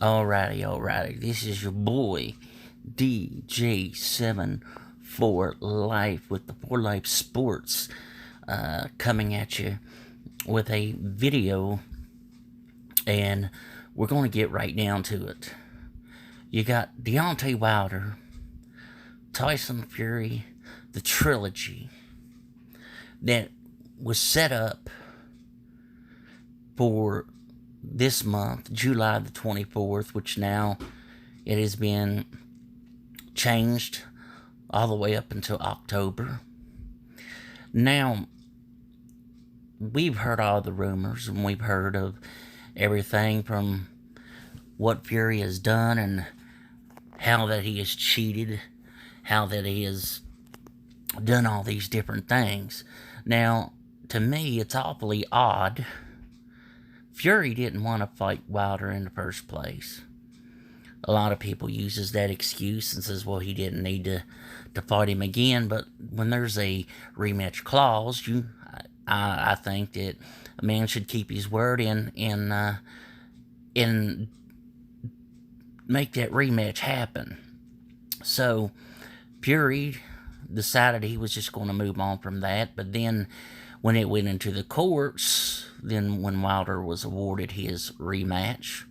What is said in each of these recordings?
Alrighty. This is your boy, DJ7 for Life with the For Life Sports, coming at you with a video, and we're going to get right down to it. You got Deontay Wilder, Tyson Fury, the trilogy that was set up for this month, July the 24th, which now it has been changed all the way up until October. Now, we've heard all the rumors, and we've heard of everything from what Fury has done and how that he has cheated, how that he has done all these different things. Now, to me, it's awfully odd. Fury didn't want to fight Wilder in the first place. A lot of people uses that excuse and says, well, he didn't need to fight him again. But when there's a rematch clause, I think that a man should keep his word and make that rematch happen. So Fury decided he was just going to move on from that. But then when it went into the courts, then when Wilder was awarded his rematch,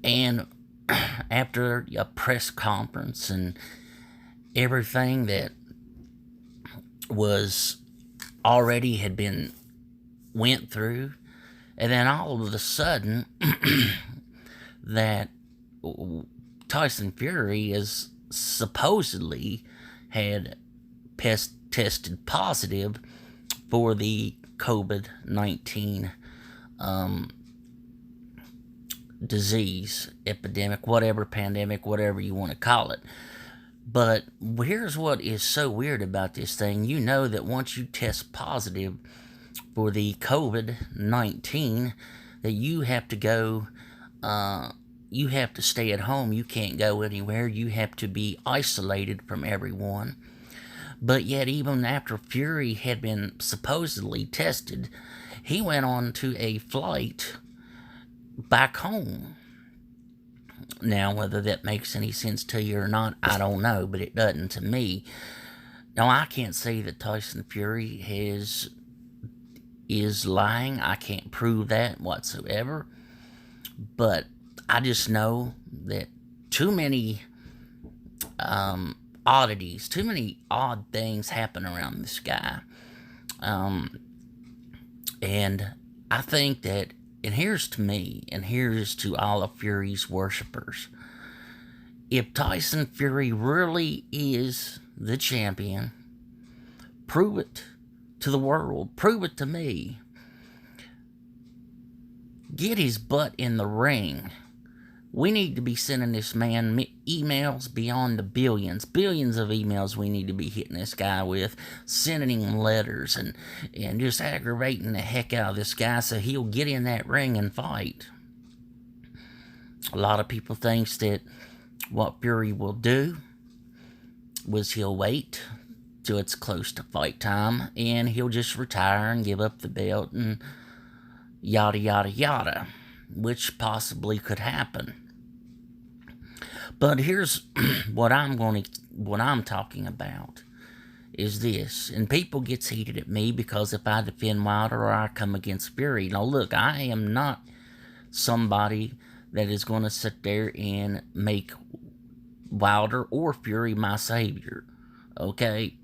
and after a press conference and everything that was already had been went through, and then all of a sudden that Tyson Fury is supposedly had tested positive for the COVID-19 disease, epidemic, whatever, pandemic, whatever you want to call it. But here's what is so weird about this thing. You know that once you test positive for the COVID-19, that you have to go, you have to stay at home. You can't go anywhere. You have to be isolated from everyone. But yet, even after Fury had been supposedly tested, he went on to a flight back home. Now, whether that makes any sense to you or not, I don't know, but it doesn't to me. Now, I can't say that Tyson Fury is lying. I can't prove that whatsoever. But I just know that too many oddities, too many odd things happen around this guy. And I think that, and here's to me, and here's to all of Fury's worshippers. If Tyson Fury really is the champion, prove it to the world. Prove it to me. Get his butt in the ring. We need to be sending this man emails beyond the billions of emails we need to be hitting this guy with, sending him letters and just aggravating the heck out of this guy so he'll get in that ring and fight. A lot of people think that what Fury will do was he'll wait till it's close to fight time and he'll just retire and give up the belt and yada yada yada, which possibly could happen. But here's what I'm talking about is this, and people gets heated at me because if I defend Wilder or I come against Fury. Now look, I am not somebody that is going to sit there and make Wilder or Fury my savior, okay?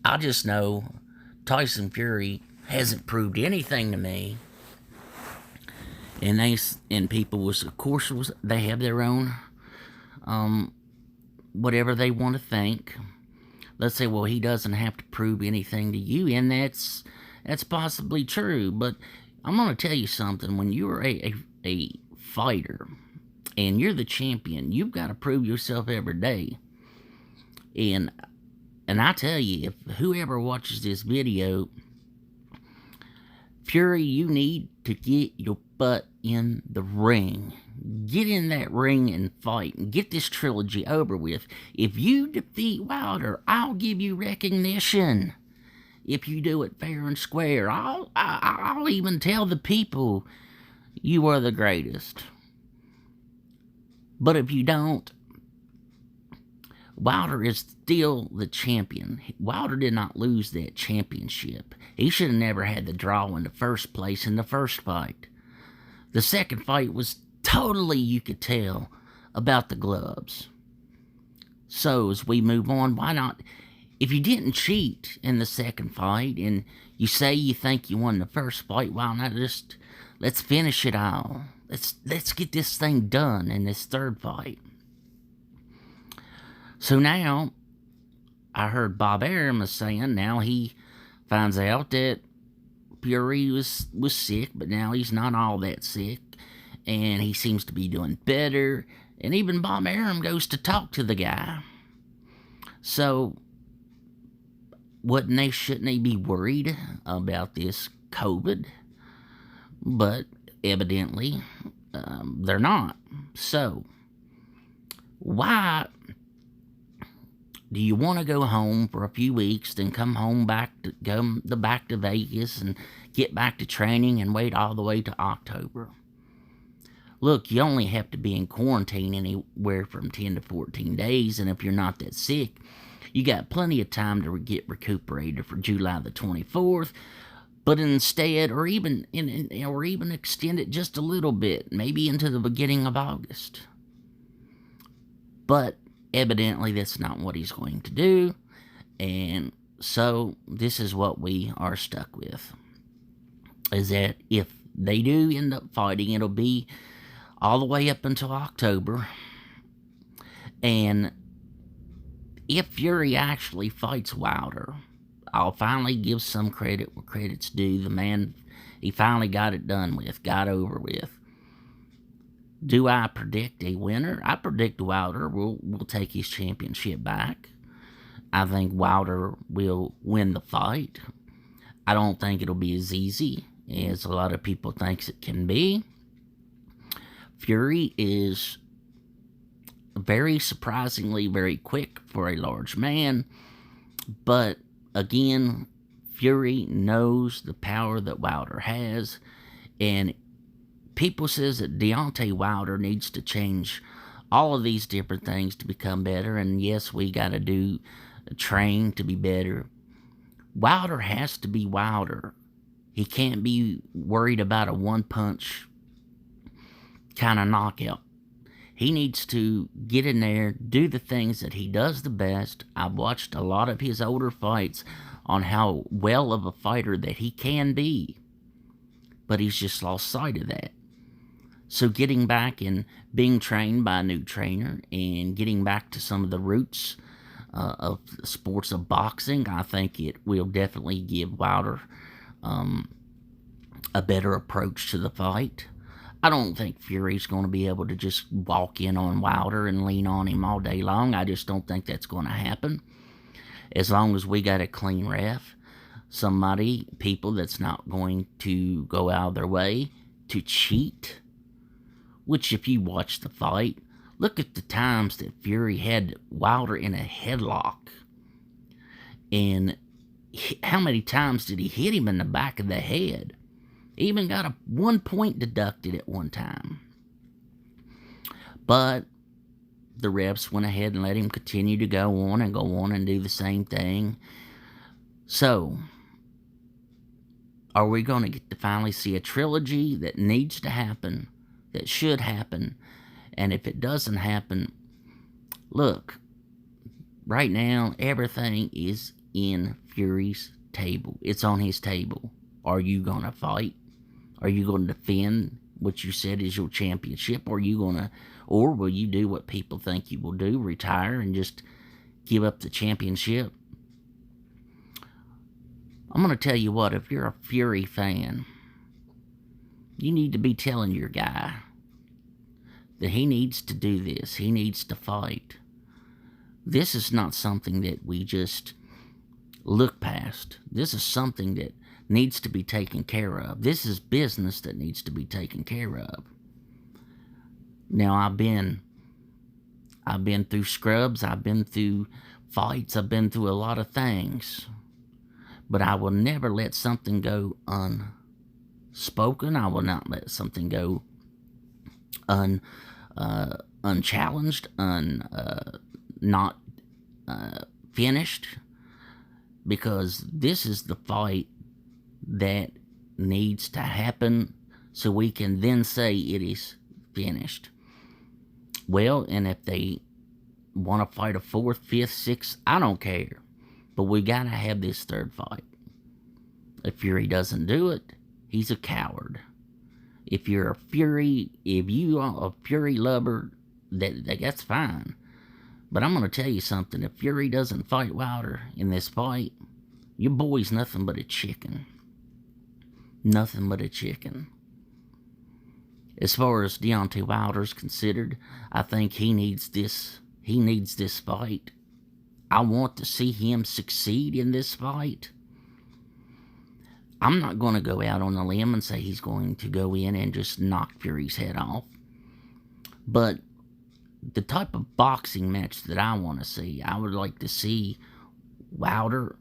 I just know Tyson Fury hasn't proved anything to me, and people was, of course, they have their own whatever they want to think. Let's say, well, he doesn't have to prove anything to you, and that's possibly true. But I'm going to tell you something. When you're a fighter and you're the champion, you've got to prove yourself every day. And I tell you, if whoever watches this video, Fury, you need to get your butt in the ring. Get in that ring and fight and get this trilogy over with. If you defeat Wilder, I'll give you recognition. If you do it fair and square, I'll even tell the people you are the greatest. But if you don't, Wilder is still the champion. Wilder did not lose that championship. He should have never had the draw in the first place in the first fight. The second fight was totally, you could tell, about the gloves. So as we move on, why not? If you didn't cheat in the second fight and you say you think you won the first fight, why not just let's finish it all? Let's get this thing done in this third fight. So now, I heard Bob Arum was saying now he finds out that Fury was sick, but now he's not all that sick, and he seems to be doing better, and even Bob Arum goes to talk to the guy. So, shouldn't they be worried about this COVID? But evidently, they're not. So, why do you want to go home for a few weeks, then come back to Vegas and get back to training and wait all the way to October? Look, you only have to be in quarantine anywhere from 10 to 14 days, and if you're not that sick, you got plenty of time to get recuperated for July the 24th. But instead, or even extend it just a little bit, maybe into the beginning of August. But evidently, that's not what he's going to do, and so this is what we are stuck with, is that if they do end up fighting, it'll be all the way up until October, and if Fury actually fights Wilder, I'll finally give some credit where credit's due. The man, he finally got it done with, got over with. Do I predict a winner? I predict Wilder will take his championship back. I think Wilder will win the fight. I don't think it'll be as easy as a lot of people think it can be. Fury is very surprisingly very quick for a large man. But again, Fury knows the power that Wilder has, and people says that Deontay Wilder needs to change all of these different things to become better. And yes, we got to train to be better. Wilder has to be Wilder. He can't be worried about a one-punch kind of knockout. He needs to get in there, do the things that he does the best. I've watched a lot of his older fights on how well of a fighter that he can be. But he's just lost sight of that. So getting back and being trained by a new trainer and getting back to some of the roots of the sports of boxing, I think it will definitely give Wilder a better approach to the fight. I don't think Fury's going to be able to just walk in on Wilder and lean on him all day long. I just don't think that's going to happen. As long as we got a clean ref, people that's not going to go out of their way to cheat. Which, if you watch the fight, look at the times that Fury had Wilder in a headlock. And how many times did he hit him in the back of the head? He even got a 1 point deducted at one time. But the refs went ahead and let him continue to go on and do the same thing. So, are we going to get to finally see a trilogy that needs to happen? That should happen, and if it doesn't happen, look, right now, everything is in Fury's table. It's on his table. Are you going to fight? Are you going to defend what you said is your championship? Or will you do what people think you will do, retire and just give up the championship? I'm going to tell you what, if you're a Fury fan, you need to be telling your guy that he needs to do this. He needs to fight. This is not something that we just look past. This is something that needs to be taken care of. This is business that needs to be taken care of. Now, I've been through scrubs. I've been through fights. I've been through a lot of things. But I will never let something go unspoken. I will not let something go unchallenged, not finished, because this is the fight that needs to happen so we can then say it is finished. Well, and if they want to fight a fourth, fifth, sixth, I don't care. But we got to have this third fight. If Fury doesn't do it, he's a coward. If you are a Fury lover, that's fine. But I'm going to tell you something. If Fury doesn't fight Wilder in this fight, your boy's nothing but a chicken. Nothing but a chicken. As far as Deontay Wilder's considered, I think he needs this fight. I want to see him succeed in this fight. I'm not going to go out on a limb and say he's going to go in and just knock Fury's head off. But the type of boxing match that I want to see, I would like to see Wilder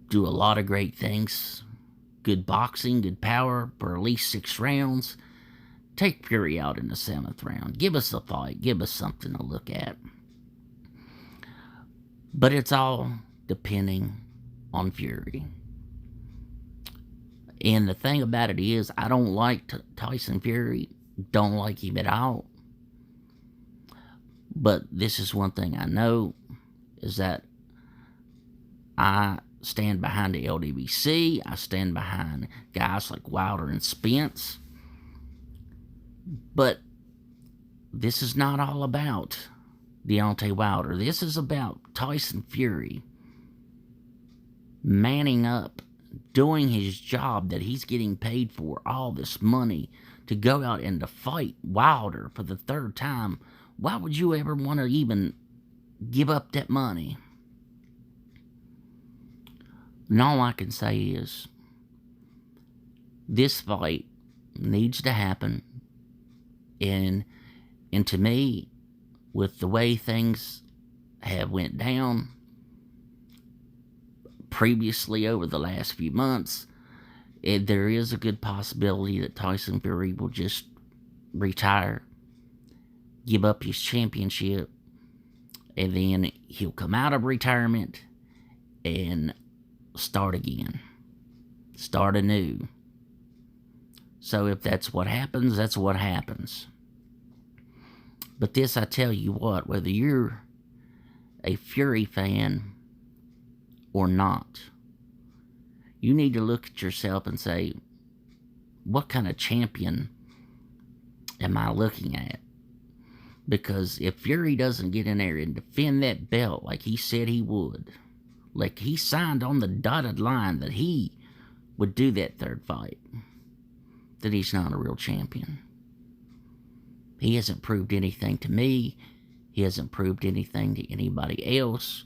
do a lot of great things. Good boxing, good power for at least 6 rounds. Take Fury out in the 7th round. Give us a fight. Give us something to look at. But it's all depending on Fury. And the thing about it is, I don't like Tyson Fury. Don't like him at all. But this is one thing I know, is that I stand behind the LDBC. I stand behind guys like Wilder and Spence. But this is not all about Deontay Wilder. This is about Tyson Fury manning up, doing his job that he's getting paid for, all this money, to go out and to fight Wilder for the 3rd time. Why would you ever want to even give up that money? And all I can say is, this fight needs to happen. And to me, with the way things have went down previously over the last few months, there is a good possibility that Tyson Fury will just retire, give up his championship, and then he'll come out of retirement and start again. Start anew. So if that's what happens, that's what happens. But this, I tell you what, whether you're a Fury fan or not, you need to look at yourself and say, what kind of champion am I looking at? Because if Fury doesn't get in there and defend that belt like he said he would, like he signed on the dotted line that he would do that 3rd fight, then he's not a real champion. He hasn't proved anything to me. He hasn't proved anything to anybody else.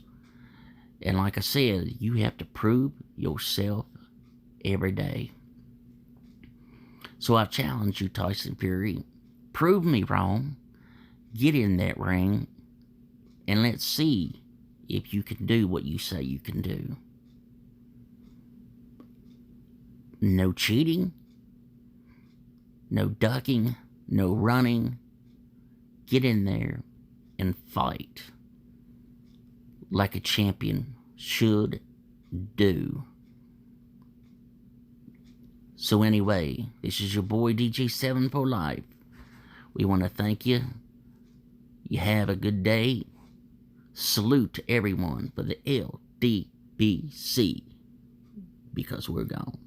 And like I said, you have to prove yourself every day. So I challenge you, Tyson Fury. Prove me wrong. Get in that ring. And let's see if you can do what you say you can do. No cheating. No ducking. No running. Get in there and fight like a champion should do. So anyway, this is your boy DJ7 for life. We want to thank you. You have a good day. Salute to everyone for the LDBC, because we're gone.